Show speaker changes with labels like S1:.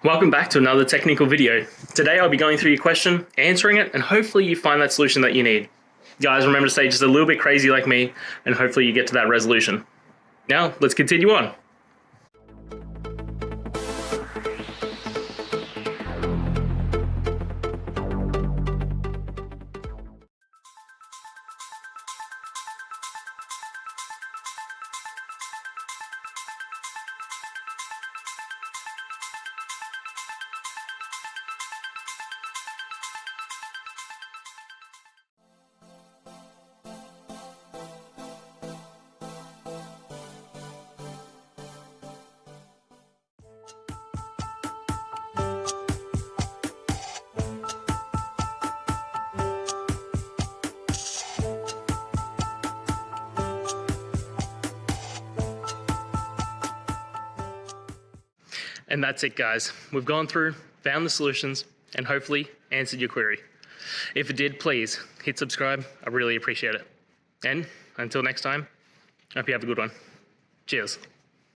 S1: Welcome back to another technical video. Today I'll be going through your question, answering it, and hopefully you find that solution that you need. Guys, remember to stay just a little bit crazy like me, and hopefully you get to that resolution. Now, let's continue on. And that's it, guys. We've gone through, found the solutions, and hopefully answered your query. If it did, please hit subscribe. I really appreciate it. And until next time, I hope you have a good one. Cheers.